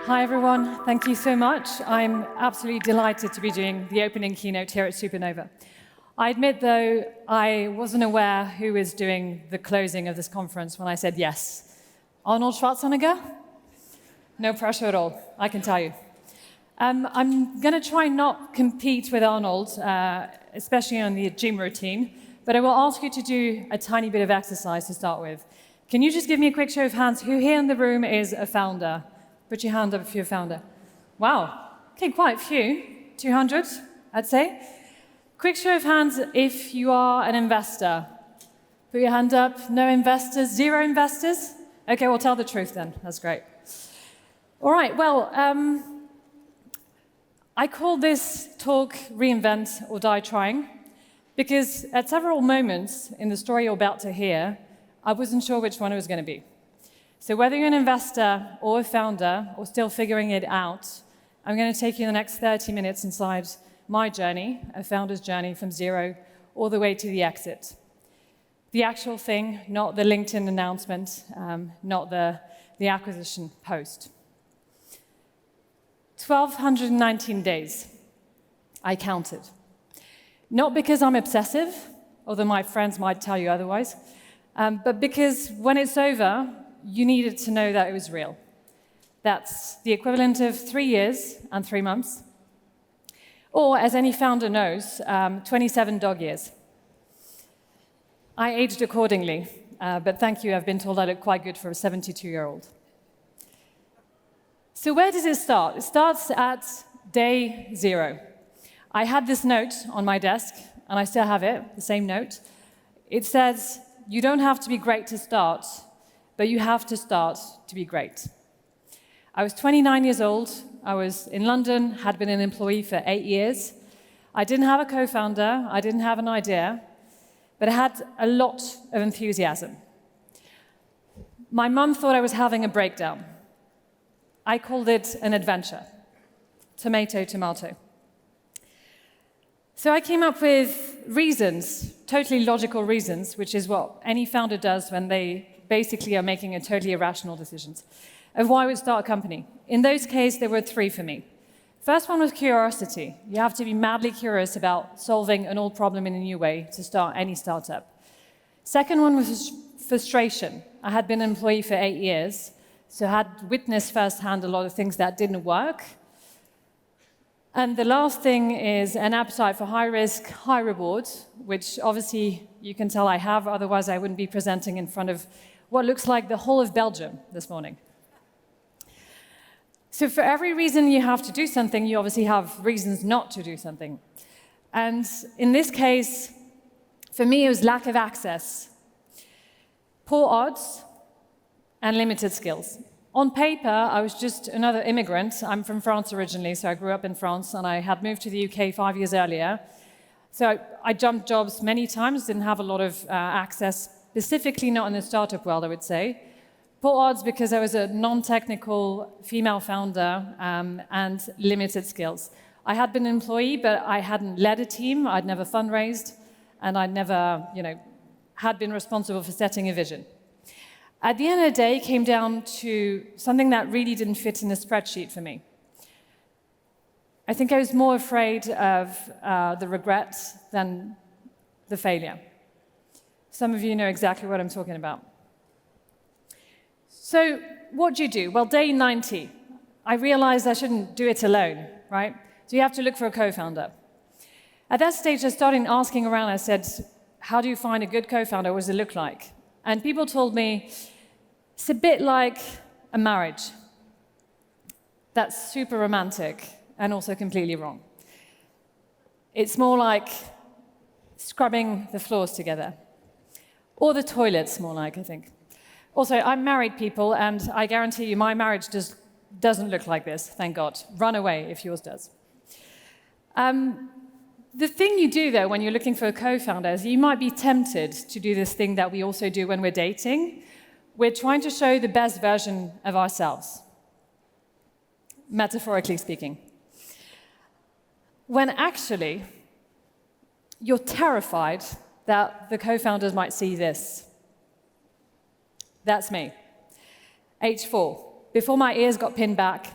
Hi, everyone. Thank you so much. I'm absolutely delighted to be doing the opening keynote here at Supernova. I admit, though, I wasn't aware who was doing the closing of this conference when I said yes. Arnold Schwarzenegger? No pressure at all, I can tell you. I'm going to try not compete with Arnold, especially on the gym routine, but I will ask you to do a tiny bit of exercise to start with. Can you just give me a quick show of hands? Who here in the room is a founder? Put your hand up if you're a founder. Wow. Okay, quite a few. 200, I'd say. Quick show of hands if you are an investor. Put your hand up. No investors? Zero investors? Okay, well, tell the truth then. That's great. All right, well, I call this talk Reinvent or Die Trying because at several moments in the story you're about to hear, I wasn't sure which one it was going to be. So whether you're an investor or a founder or still figuring it out, I'm going to take you the next 30 minutes inside my journey, a founder's journey from zero all the way to the exit. The actual thing, not the LinkedIn announcement, not the acquisition post. 1,219 days, I counted. Not because I'm obsessive, although my friends might tell you otherwise, but because when it's over, you needed to know that it was real. That's the equivalent of 3 years and 3 months, or, as any founder knows, 27 dog years. I aged accordingly, but thank you, I've been told I look quite good for a 72-year-old. So where does it start? It starts at day 0. I had this note on my desk, and I still have it, the same note. It says, you don't have to be great to start, but you have to start to be great. I was 29 years old. I was in London, had been an employee for 8 years. I didn't have a co-founder. I didn't have an idea, but I had a lot of enthusiasm. My mum thought I was having a breakdown. I called it an adventure. Tomato, tomato. So I came up with reasons, totally logical reasons, which is what any founder does when they basically are making a totally irrational decisions, of why I would start a company. In those cases, there were 3 for me. First one was curiosity. You have to be madly curious about solving an old problem in a new way to start any startup. Second one was frustration. I had been an employee for 8 years, so I had witnessed firsthand a lot of things that didn't work. And the last thing is an appetite for high risk, high reward, which obviously you can tell I have, otherwise I wouldn't be presenting in front of what looks like the whole of Belgium this morning. So for every reason you have to do something, you obviously have reasons not to do something. And in this case, for me, it was lack of access, poor odds, and limited skills. On paper, I was just another immigrant. I'm from France originally, so I grew up in France, and I had moved to the UK 5 years earlier. So I jumped jobs many times, didn't have a lot of access, specifically not in the startup world, I would say. Poor odds because I was a non-technical female founder and limited skills. I had been an employee, but I hadn't led a team, I'd never fundraised, and I'd never, had been responsible for setting a vision. At the end of the day, it came down to something that really didn't fit in a spreadsheet for me. I think I was more afraid of the regret than the failure. Some of you know exactly what I'm talking about. So what do you do? Well, day 90, I realized I shouldn't do it alone, right? So you have to look for a co-founder. At that stage, I started asking around. I said, how do you find a good co-founder? What does it look like? And people told me, it's a bit like a marriage. That's super romantic and also completely wrong. It's more like scrubbing the floors together. Or the toilets, more like, I think. Also, I'm married, people, and I guarantee you my marriage doesn't look like this, thank God. Run away if yours does. The thing you do, though, when you're looking for a co-founder is you might be tempted to do this thing that we also do when we're dating. We're trying to show the best version of ourselves, metaphorically speaking. When actually, you're terrified that the co-founders might see this. That's me. Age 4. Before my ears got pinned back,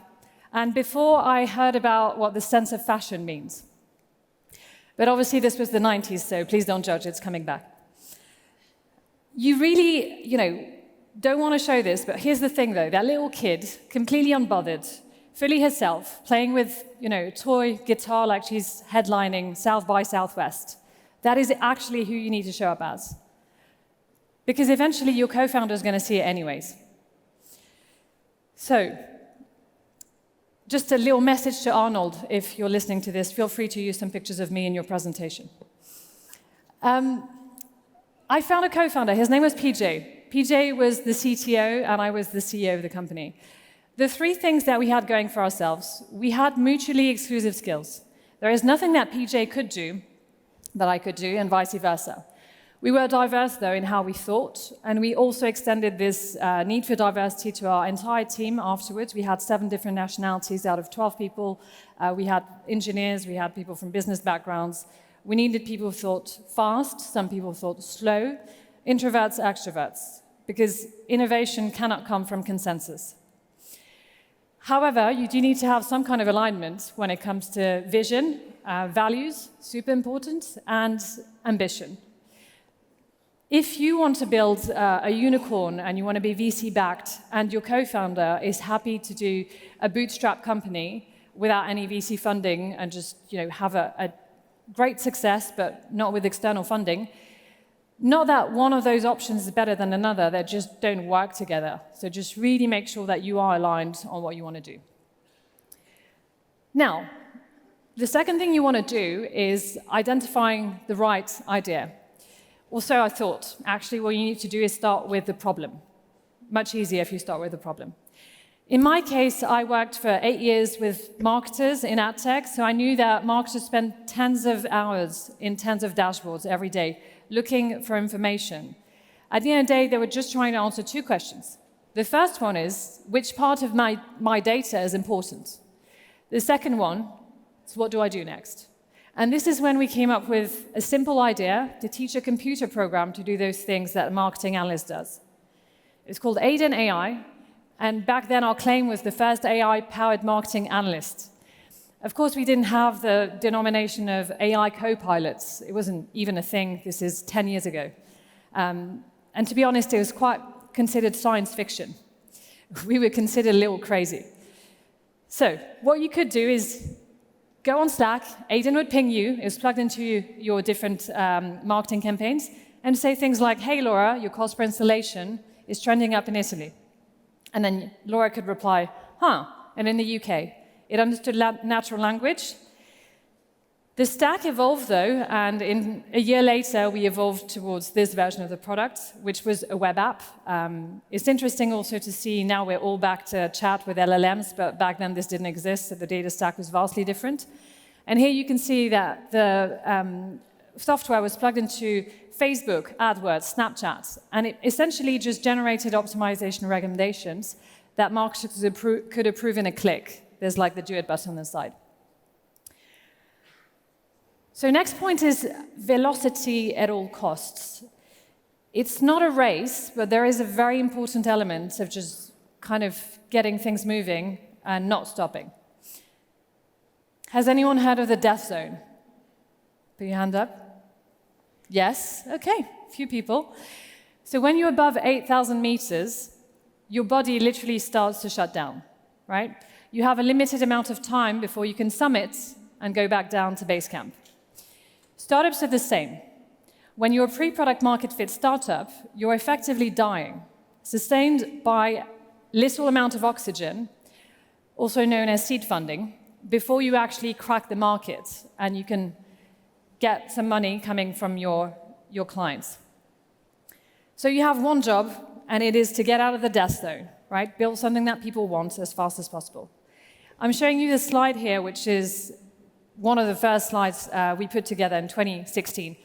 and before I heard about what the sense of fashion means. But obviously this was the 90s, so please don't judge, it's coming back. You really, don't want to show this, but here's the thing though, that little kid, completely unbothered, fully herself, playing with, a toy guitar like she's headlining South by Southwest. That is actually who you need to show up as. Because eventually your co-founder is going to see it anyways. So, just a little message to Arnold, if you're listening to this, feel free to use some pictures of me in your presentation. I found a co-founder, his name was PJ. PJ was the CTO and I was the CEO of the company. The three things that we had going for ourselves, we had mutually exclusive skills. There is nothing that PJ could do that I could do, and vice versa. We were diverse, though, in how we thought, and we also extended this need for diversity to our entire team afterwards. We had 7 different nationalities out of 12 people. We had engineers, we had people from business backgrounds. We needed people who thought fast, some people thought slow, introverts, extroverts, because innovation cannot come from consensus. However, you do need to have some kind of alignment when it comes to vision, values, super important, and ambition. If you want to build a unicorn and you want to be VC-backed and your co-founder is happy to do a bootstrap company without any VC funding and just have a great success but not with external funding, not that one of those options is better than another, they just don't work together. So just really make sure that you are aligned on what you want to do. Now, the second thing you want to do is identifying the right idea. Also, I thought, actually, what you need to do is start with the problem. Much easier if you start with the problem. In my case, I worked for 8 years with marketers in ad tech, so I knew that marketers spend tens of hours in tens of dashboards every day looking for information. At the end of the day, they were just trying to answer 2 questions. The first one is, which part of my data is important? The second one is, what do I do next? And this is when we came up with a simple idea to teach a computer program to do those things that a marketing analyst does. It's called Aiden AI, and back then our claim was the first AI-powered marketing analyst. Of course, we didn't have the denomination of AI co-pilots. It wasn't even a thing. This is 10 years ago. And to be honest, it was quite considered science fiction. We were considered a little crazy. So what you could do is go on Slack, Aiden would ping you, it was plugged into your different marketing campaigns, and say things like, hey Laura, your cost per installation is trending up in Italy. And then Laura could reply, huh, and in the UK. It understood natural language. The stack evolved though, and a year later we evolved towards this version of the product, which was a web app. It's interesting also to see now we're all back to chat with LLMs, but back then this didn't exist, so the data stack was vastly different. And here you can see that the software was plugged into Facebook, AdWords, Snapchat, and it essentially just generated optimization recommendations that marketers could approve in a click. There's like the do it button on the side. So next point is velocity at all costs. It's not a race, but there is a very important element of just kind of getting things moving and not stopping. Has anyone heard of the death zone? Put your hand up. Yes? Okay, a few people. So when you're above 8,000 meters, your body literally starts to shut down, right? You have a limited amount of time before you can summit and go back down to base camp. Startups are the same. When you're a pre-product market fit startup, you're effectively dying, sustained by little amount of oxygen, also known as seed funding, before you actually crack the market and you can get some money coming from your clients. So you have one job, and it is to get out of the death zone, right? Build something that people want as fast as possible. I'm showing you this slide here, which is one of the first slides we put together in 2016.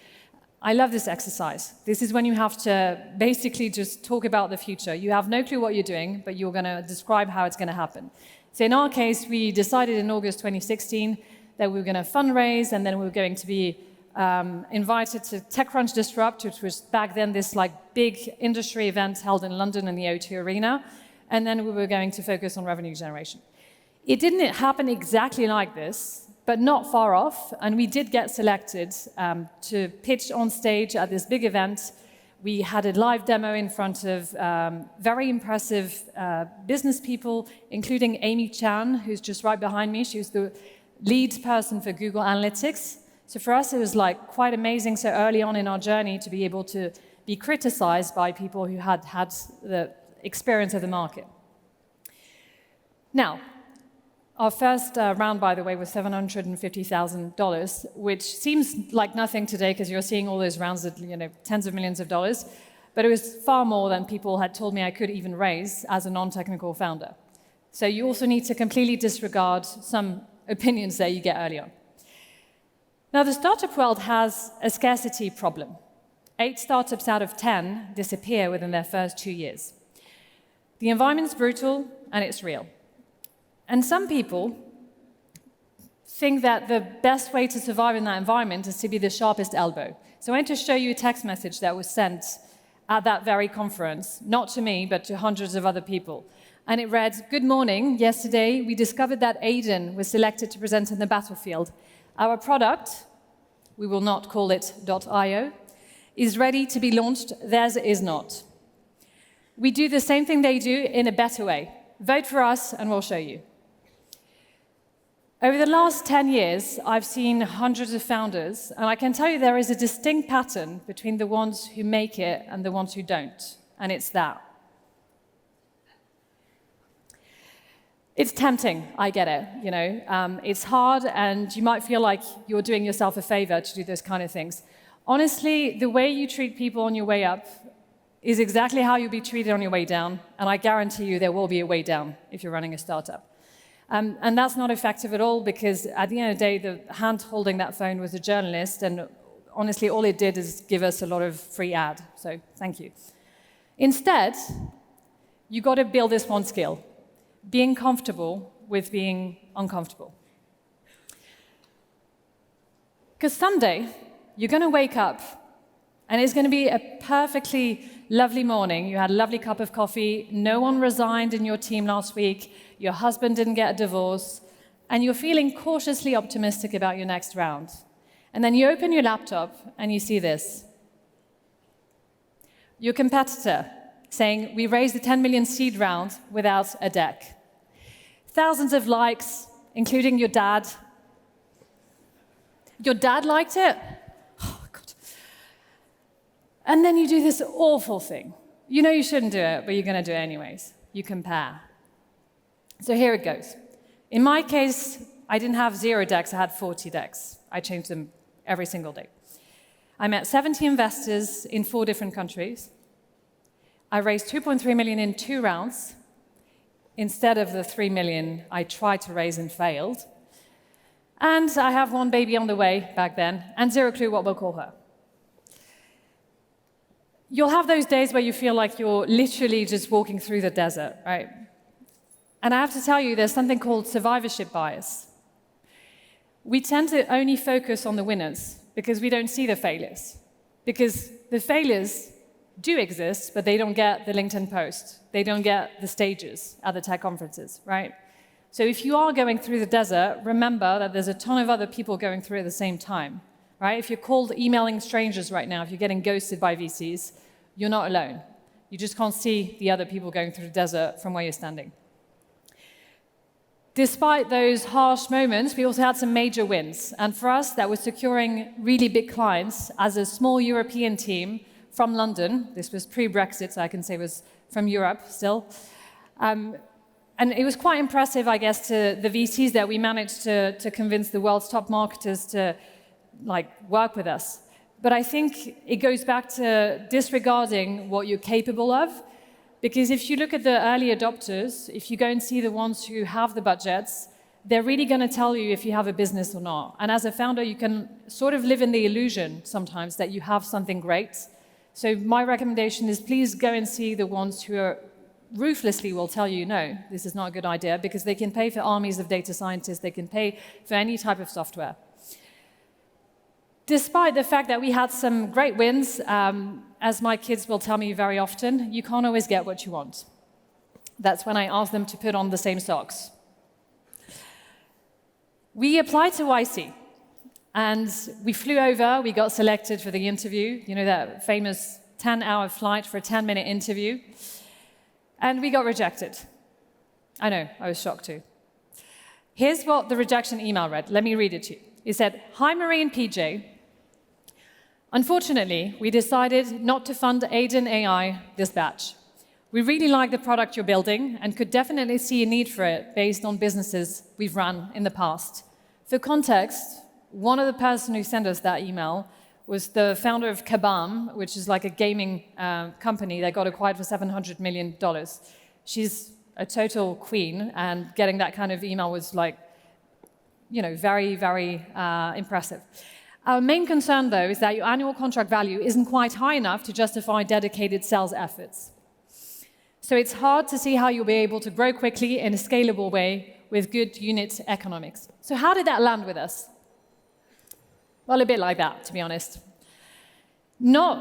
I love this exercise. This is when you have to basically just talk about the future. You have no clue what you're doing, but you're going to describe how it's going to happen. So in our case, we decided in August 2016 that we were going to fundraise, and then we were going to be invited to TechCrunch Disrupt, which was back then this like big industry event held in London in the O2 Arena, and then we were going to focus on revenue generation. It didn't happen exactly like this, but not far off, and we did get selected to pitch on stage at this big event. We had a live demo in front of very impressive business people, including Amy Chan, who's just right behind me. She was the lead person for Google Analytics. So for us, it was like quite amazing so early on in our journey to be able to be criticized by people who had had the experience of the market. Now, our first round, by the way, was $750,000, which seems like nothing today because you're seeing all those rounds at tens of millions of dollars. But it was far more than people had told me I could even raise as a non-technical founder. So you also need to completely disregard some opinions that you get early on. Now, the startup world has a scarcity problem. 8 startups out of 10 disappear within their first 2 years. The environment's brutal, and it's real. And some people think that the best way to survive in that environment is to be the sharpest elbow. So I want to show you a text message that was sent at that very conference, not to me, but to hundreds of other people. And it read, "Good morning. Yesterday, we discovered that Aiden was selected to present in the battlefield. Our product, we will not call it .io, is ready to be launched. Theirs is not. We do the same thing they do in a better way. Vote for us, and we'll show you." Over the last 10 years, I've seen hundreds of founders, and I can tell you there is a distinct pattern between the ones who make it and the ones who don't, and it's that. It's tempting, I get it, it's hard, and you might feel like you're doing yourself a favor to do those kind of things. Honestly, the way you treat people on your way up is exactly how you'll be treated on your way down, and I guarantee you there will be a way down if you're running a startup. And that's not effective at all, because at the end of the day, the hand holding that phone was a journalist, and honestly, all it did is give us a lot of free ad, so thank you. Instead, you got to build this one skill: being comfortable with being uncomfortable. Because someday, you're going to wake up, and it's going to be a perfectly lovely morning. You had a lovely cup of coffee, no one resigned in your team last week, your husband didn't get a divorce, and you're feeling cautiously optimistic about your next round. And then you open your laptop and you see this. Your competitor saying, "We raised the 10 million seed round without a deck." Thousands of likes, including your dad. Your dad liked it? Oh, God. And then you do this awful thing. You know you shouldn't do it, but you're going to do it anyways. You compare. So here it goes. In my case, I didn't have 0 decks, I had 40 decks. I changed them every single day. I met 70 investors in 4 different countries. I raised 2.3 million in 2 rounds, instead of the 3 million I tried to raise and failed. And I have 1 baby on the way back then, and 0 clue what we'll call her. You'll have those days where you feel like you're literally just walking through the desert, right? And I have to tell you, there's something called survivorship bias. We tend to only focus on the winners because we don't see the failures. Because the failures do exist, but they don't get the LinkedIn post. They don't get the stages at the tech conferences, right? So if you are going through the desert, remember that there's a ton of other people going through it at the same time, right? If you're cold emailing strangers right now, if you're getting ghosted by VCs, you're not alone. You just can't see the other people going through the desert from where you're standing. Despite those harsh moments, we also had some major wins. And for us, that was securing really big clients as a small European team from London. This was pre-Brexit, so I can say it was from Europe still. And it was quite impressive, I guess, to the VCs that we managed to convince the world's top marketers to work with us. But I think it goes back to disregarding what you're capable of. Because if you look at the early adopters, if you go and see the ones who have the budgets, they're really going to tell you if you have a business or not. And as a founder, you can sort of live in the illusion sometimes that you have something great. So my recommendation is please go and see the ones who are ruthlessly will tell you, no, this is not a good idea, because they can pay for armies of data scientists, they can pay for any type of software. Despite the fact that we had some great wins, as my kids will tell me very often, you can't always get what you want. That's when I ask them to put on the same socks. We applied to YC, and we flew over, we got selected for the interview, you know, that famous 10-hour flight for a 10-minute interview, and we got rejected. I know, I was shocked too. Here's what the rejection email read. Let me read it to you. It said, "Hi, Marie and PJ. Unfortunately, we decided not to fund Aiden AI this batch. We really like the product you're building and could definitely see a need for it based on businesses we've run in the past." For context, one of the person who sent us that email was the founder of Kabam, which is like a gaming company that got acquired for $700 million. She's a total queen, and getting that kind of email was like, you know, very, very impressive. Our main concern, though, is that your annual contract value isn't quite high enough to justify dedicated sales efforts. So it's hard to see how you'll be able to grow quickly in a scalable way with good unit economics. So how did that land with us? Well, a bit like that, to be honest. Not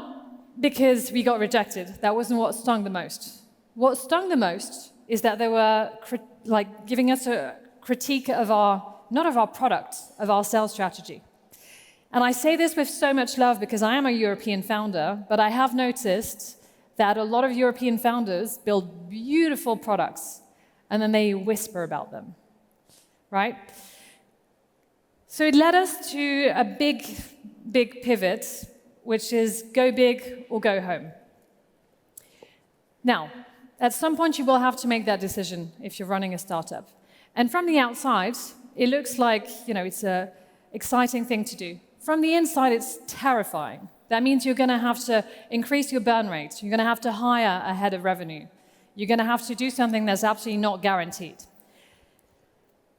because we got rejected. That wasn't what stung the most. What stung the most is that they were giving us a critique of not of our product, of our sales strategy. And I say this with so much love because I am a European founder, but I have noticed that a lot of European founders build beautiful products and then they whisper about them, right? So it led us to a big, big pivot, which is go big or go home. Now, at some point you will have to make that decision if you're running a startup. And from the outside, it looks like, you know, it's an exciting thing to do. From the inside, it's terrifying. That means you're going to have to increase your burn rate. You're going to have to hire ahead of revenue. You're going to have to do something that's absolutely not guaranteed.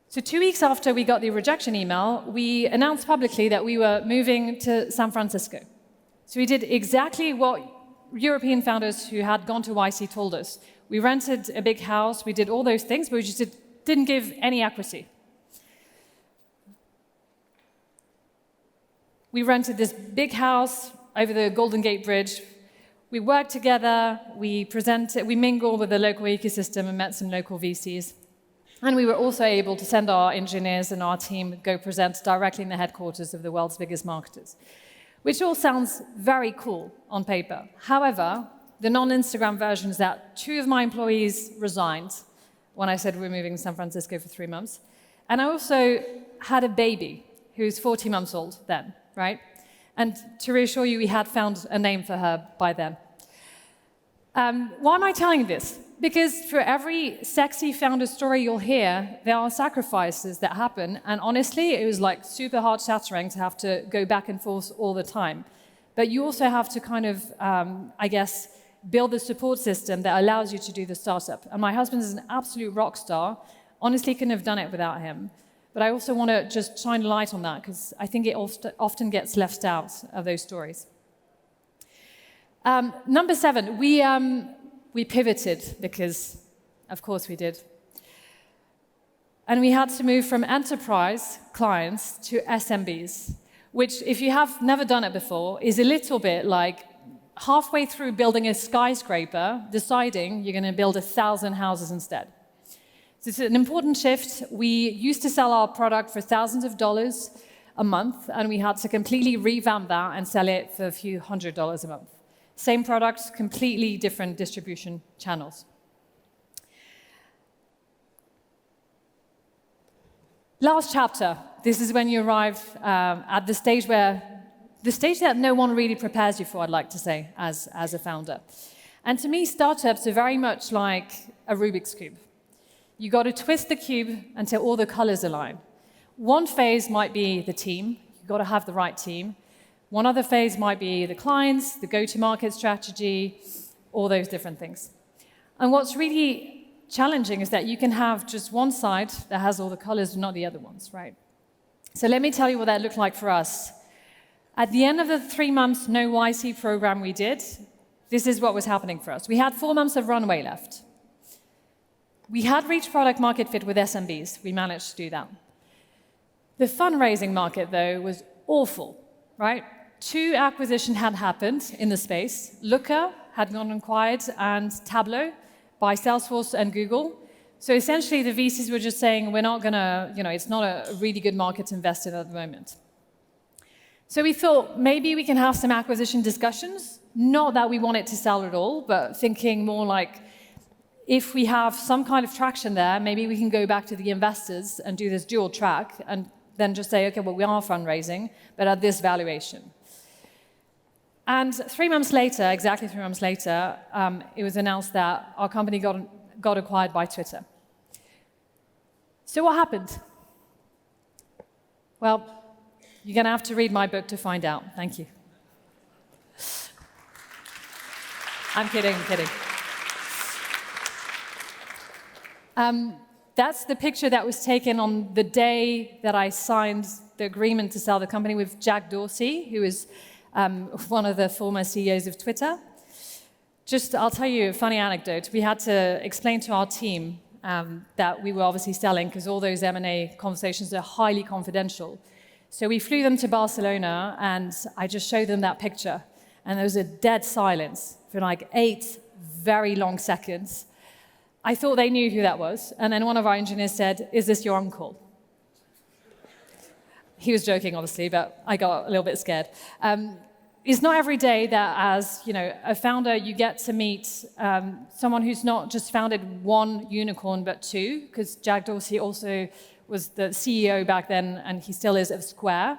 So 2 weeks after we got the rejection email, we announced publicly that we were moving to San Francisco. So we did exactly what European founders who had gone to YC told us. We rented a big house, we did all those things, but we just didn't give any equity. We rented this big house over the Golden Gate Bridge. We worked together, we mingled with the local ecosystem and met some local VCs. And we were also able to send our engineers and our team go present directly in the headquarters of the world's biggest marketers, which all sounds very cool on paper. However, the non-Instagram version is that 2 of my employees resigned when I said we were moving to San Francisco for 3 months. And I also had a baby who's 40 months old then, right? And to reassure you, we had found a name for her by then. Why am I telling you this? Because for every sexy founder story you'll hear, there are sacrifices that happen. And honestly, it was like super heart-shattering to have to go back and forth all the time. But you also have to kind of, I guess, build the support system that allows you to do the startup. And my husband is an absolute rock star. Honestly, couldn't have done it without him. But I also want to just shine a light on that because I think it often gets left out of those stories. Number 7, we pivoted because, of course, we did. And we had to move from enterprise clients to SMBs, which, if you have never done it before, is a little bit like halfway through building a skyscraper, deciding you're going to build 1,000 houses instead. So it's an important shift. We used to sell our product for thousands of dollars a month, and we had to completely revamp that and sell it for a few $100s a month. Same product, completely different distribution channels. Last chapter. This is when you arrive at the stage that no one really prepares you for, I'd like to say, as a founder. And to me, startups are very much like a Rubik's Cube. You got to twist the cube until all the colors align. One phase might be the team. You've got to have the right team. One other phase might be the clients, the go-to-market strategy, all those different things. And what's really challenging is that you can have just one side that has all the colors and not the other ones, right? So let me tell you what that looked like for us. At the end of the 3 months no YC program we did, this is what was happening for us. We had 4 months of runway left. We had reached product market fit with SMBs. We managed to do that. The fundraising market, though, was awful, right? 2 acquisitions had happened in the space. Looker had gone acquired and Tableau by Salesforce and Google. So essentially, the VCs were just saying, we're not going to, it's not a really good market to invest in at the moment. So we thought maybe we can have some acquisition discussions, not that we wanted to sell at all, but thinking more like, if we have some kind of traction there, maybe we can go back to the investors and do this dual track and then just say, okay, well, we are fundraising, but at this valuation. And 3 months later, exactly 3 months later, it was announced that our company got acquired by Twitter. So what happened? Well, you're going to have to read my book to find out. Thank you. I'm kidding, I'm kidding. That's the picture that was taken on the day that I signed the agreement to sell the company with Jack Dorsey, who is one of the former CEOs of Twitter. I'll tell you a funny anecdote. We had to explain to our team that we were obviously selling, because all those M&A conversations are highly confidential. So we flew them to Barcelona, and I just showed them that picture. And there was a dead silence for like 8 very long seconds. I thought they knew who that was. And then one of our engineers said, "Is this your uncle?" He was joking, obviously, but I got a little bit scared. It's not every day that, as a founder, you get to meet someone who's not just founded 1 unicorn, but 2, because Jack Dorsey also was the CEO back then, and he still is, of Square.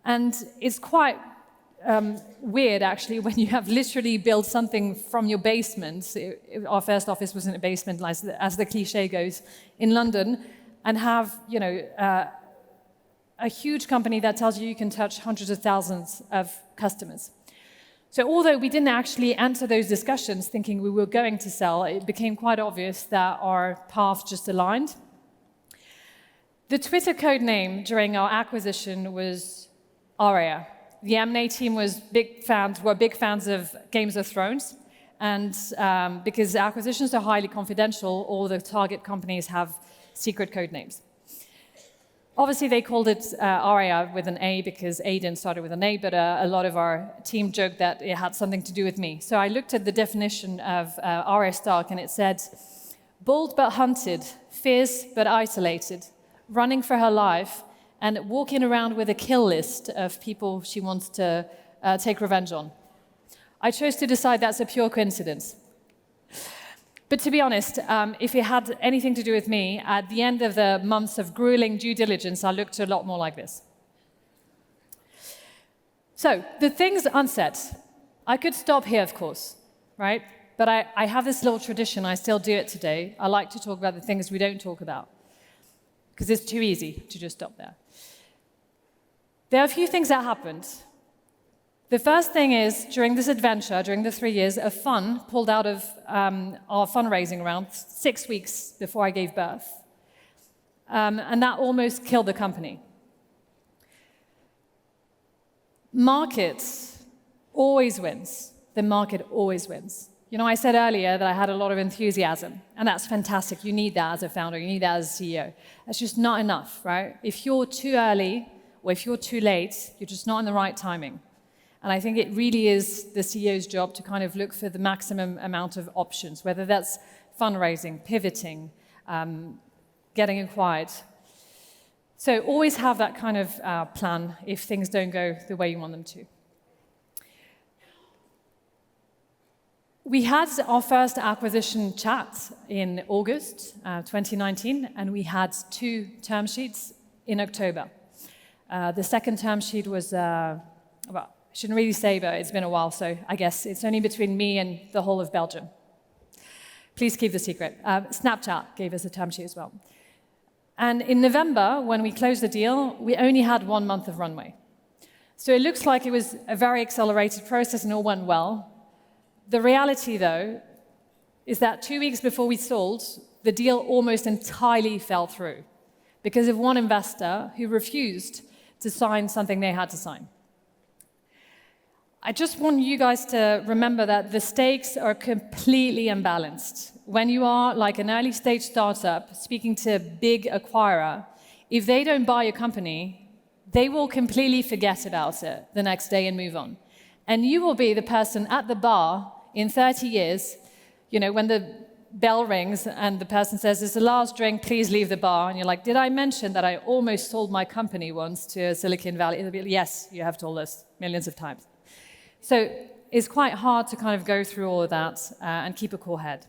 And it's quite weird, actually, when you have literally built something from your basement. Our first office was in a basement, as the cliche goes, in London, and have a huge company that tells you can touch hundreds of thousands of customers. So although we didn't actually enter those discussions thinking we were going to sell, it became quite obvious that our paths just aligned. The Twitter code name during our acquisition was Aria. The M&A team were big fans of Games of Thrones, and because acquisitions are highly confidential, all the target companies have secret code names. Obviously, they called it Aria with an A because Aiden started with an A, but a lot of our team joked that it had something to do with me. So I looked at the definition of Arya Stark, and it said, bold but hunted, fierce but isolated, running for her life, and walking around with a kill list of people she wants to take revenge on. I chose to decide that's a pure coincidence. But to be honest, if it had anything to do with me, at the end of the months of grueling due diligence, I looked a lot more like this. So, the things unsaid. I could stop here, of course, right? But I have this little tradition, I still do it today. I like to talk about the things we don't talk about, because it's too easy to just stop there. There are a few things that happened. The first thing is, during this adventure, during the 3 years, a fund pulled out of our fundraising round 6 weeks before I gave birth. And that almost killed the company. Markets always wins. The market always wins. I said earlier that I had a lot of enthusiasm, and that's fantastic. You need that as a founder. You need that as a CEO. That's just not enough, right? If you're too early or if you're too late, you're just not in the right timing. And I think it really is the CEO's job to kind of look for the maximum amount of options, whether that's fundraising, pivoting, getting acquired. So always have that kind of plan if things don't go the way you want them to. We had our first acquisition chat in August 2019, and we had 2 term sheets in October. The second term sheet was, I shouldn't really say, but it's been a while, so I guess it's only between me and the whole of Belgium. Please keep the secret. Snapchat gave us a term sheet as well. And in November, when we closed the deal, we only had 1 month of runway. So it looks like it was a very accelerated process and all went well. The reality, though, is that 2 weeks before we sold, the deal almost entirely fell through because of one investor who refused to sign something they had to sign. I just want you guys to remember that the stakes are completely imbalanced. When you are like an early stage startup speaking to a big acquirer, if they don't buy your company, they will completely forget about it the next day and move on. And you will be the person at the bar in 30 years, when the bell rings and the person says, "It's the last drink, please leave the bar." And you're like, "Did I mention that I almost sold my company once to Silicon Valley?" They'll be like, "Yes, you have told us millions of times." So it's quite hard to kind of go through all of that and keep a cool head.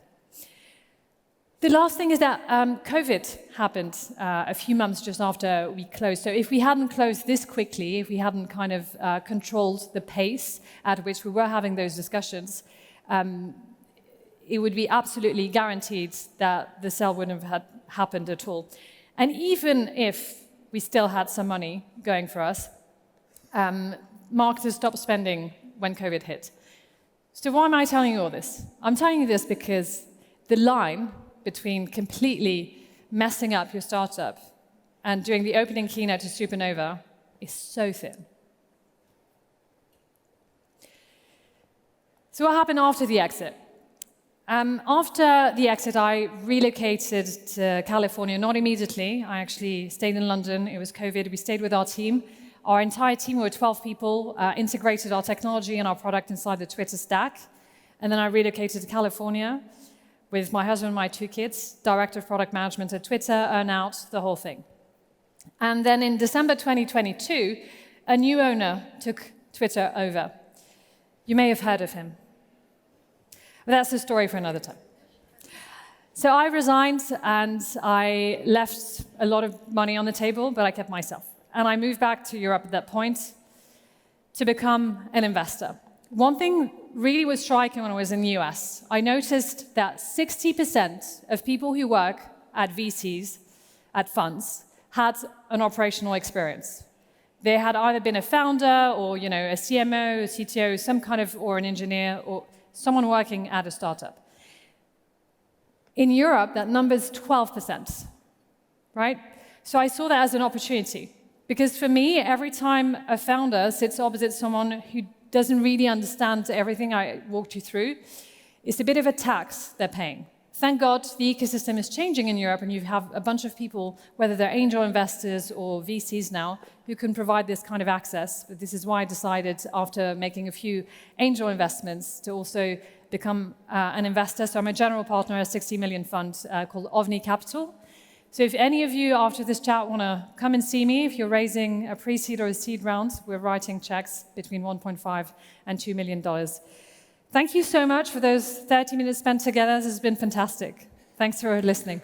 The last thing is that COVID happened a few months just after we closed. So if we hadn't closed this quickly, if we hadn't kind of controlled the pace at which we were having those discussions, it would be absolutely guaranteed that the sale wouldn't have happened at all. And even if we still had some money going for us, marketers stopped spending when COVID hit. So why am I telling you all this? I'm telling you this because the line between completely messing up your startup and doing the opening keynote to Supernova is so thin. So what happened after the exit? After the exit, I relocated to California, not immediately. I actually stayed in London. It was COVID. We stayed with our team. Our entire team, we were 12 people, integrated our technology and our product inside the Twitter stack. And then I relocated to California with my husband and my 2 kids, director of product management at Twitter, earn-out, the whole thing. And then in December 2022, a new owner took Twitter over. You may have heard of him. But that's a story for another time. So I resigned and I left a lot of money on the table, but I kept myself. And I moved back to Europe at that point to become an investor. One thing really was striking when I was in the US. I noticed that 60% of people who work at VCs, at funds, had an operational experience. They had either been a founder or, a CMO, a CTO, some kind of, or an engineer, or someone working at a startup. In Europe, that number is 12%, right? So I saw that as an opportunity. Because for me, every time a founder sits opposite someone who doesn't really understand everything I walked you through, it's a bit of a tax they're paying. Thank God the ecosystem is changing in Europe and you have a bunch of people, whether they're angel investors or VCs now, who can provide this kind of access. But this is why I decided, after making a few angel investments, to also become an investor. So I'm a general partner at a 60 million fund called OVNI Capital. So if any of you after this chat want to come and see me, if you're raising a pre-seed or a seed round, we're writing checks between $1.5 and $2 million. Thank you so much for those 30 minutes spent together. This has been fantastic. Thanks for listening.